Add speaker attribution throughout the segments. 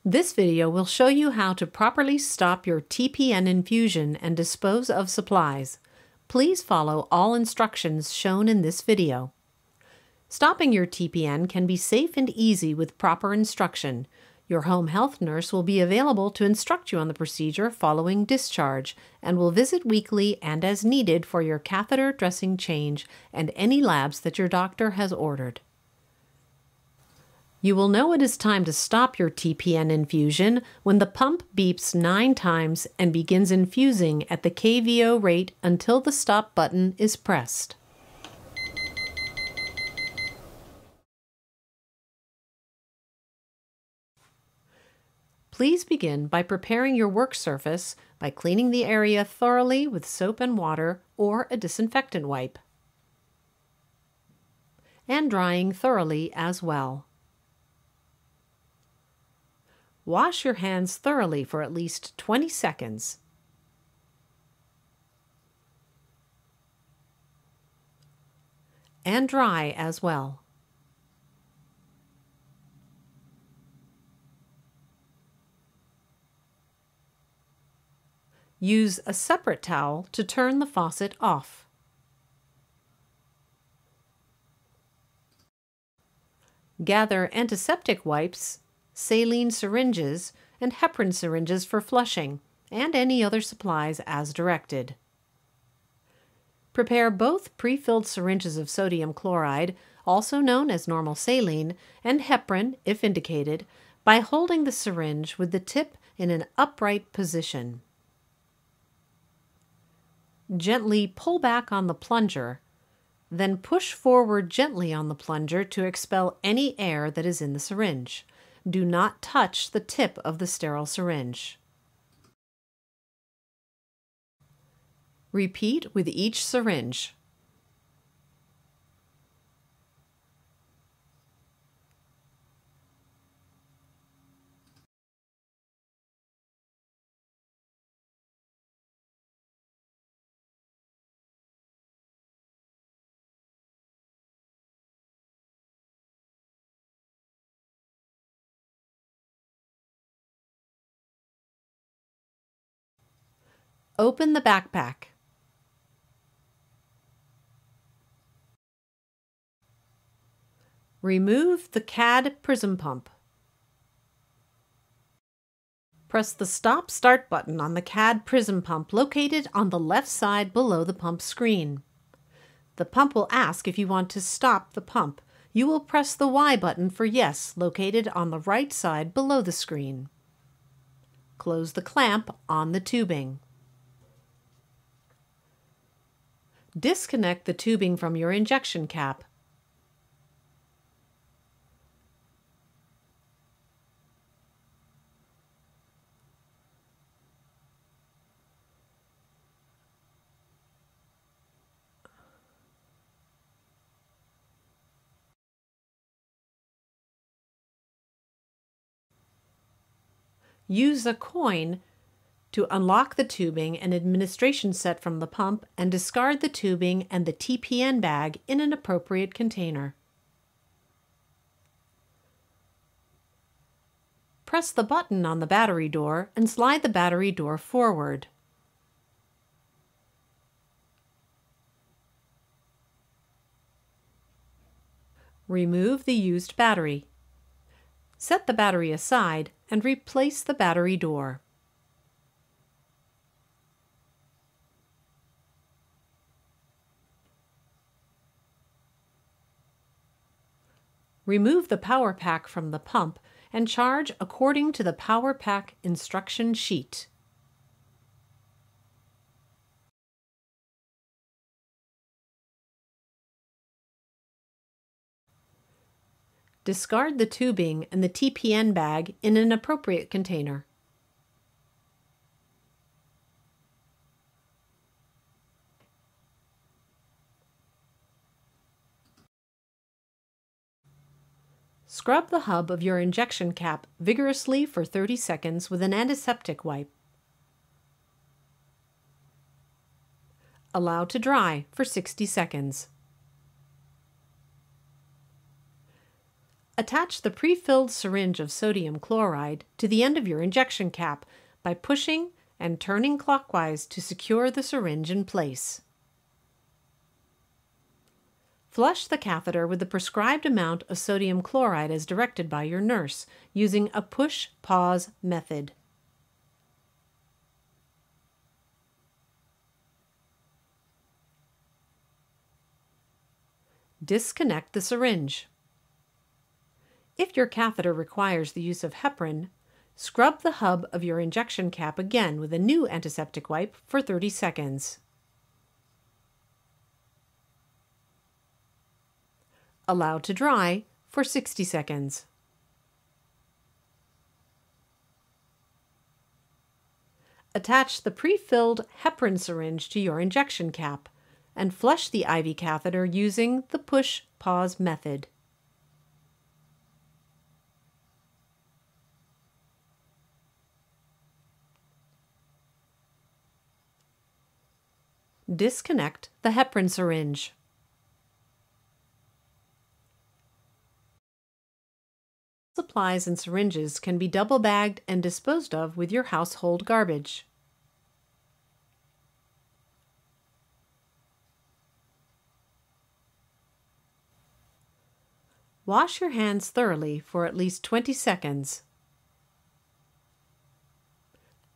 Speaker 1: This video will show you how to properly stop your TPN infusion and dispose of supplies. Please follow all instructions shown in this video. Stopping your TPN can be safe and easy with proper instruction. Your home health nurse will be available to instruct you on the procedure following discharge and will visit weekly and as needed for your catheter dressing change and any labs that your doctor has ordered. You will know it is time to stop your TPN infusion when the pump beeps 9 times and begins infusing at the kVO rate until the stop button is pressed. Please begin by preparing your work surface by cleaning the area thoroughly with soap and water or a disinfectant wipe, and drying thoroughly as well. Wash your hands thoroughly for at least 20 seconds. And dry as well. Use a separate towel to turn the faucet off. Gather antiseptic wipes, saline syringes, and heparin syringes for flushing, and any other supplies as directed. Prepare both pre-filled syringes of sodium chloride, also known as normal saline, and heparin, if indicated, by holding the syringe with the tip in an upright position. Gently pull back on the plunger, then push forward gently on the plunger to expel any air that is in the syringe. Do not touch the tip of the sterile syringe. Repeat with each syringe. Open the backpack. Remove the CAD prism pump. Press the Stop-Start button on the CAD prism pump located on the left side below the pump screen. The pump will ask if you want to stop the pump. You will press the Y button for Yes located on the right side below the screen. Close the clamp on the tubing. Disconnect the tubing from your injection cap. Use a coin to unlock the tubing and administration set from the pump and discard the tubing and the TPN bag in an appropriate container. Press the button on the battery door and slide the battery door forward. Remove the used battery. Set the battery aside and replace the battery door. Remove the power pack from the pump and charge according to the power pack instruction sheet. Discard the tubing and the TPN bag in an appropriate container. Scrub the hub of your injection cap vigorously for 30 seconds with an antiseptic wipe. Allow to dry for 60 seconds. Attach the pre-filled syringe of sodium chloride to the end of your injection cap by pushing and turning clockwise to secure the syringe in place. Flush the catheter with the prescribed amount of sodium chloride as directed by your nurse using a push-pause method. Disconnect the syringe. If your catheter requires the use of heparin, scrub the hub of your injection cap again with a new antiseptic wipe for 30 seconds. Allow to dry for 60 seconds. Attach the pre-filled heparin syringe to your injection cap and flush the IV catheter using the push-pause method. Disconnect the heparin syringe. Supplies and syringes can be double-bagged and disposed of with your household garbage. Wash your hands thoroughly for at least 20 seconds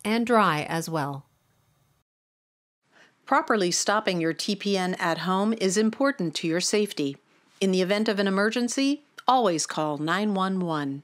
Speaker 1: and dry as well. Properly stopping your TPN at home is important to your safety. In the event of an emergency, always call 911.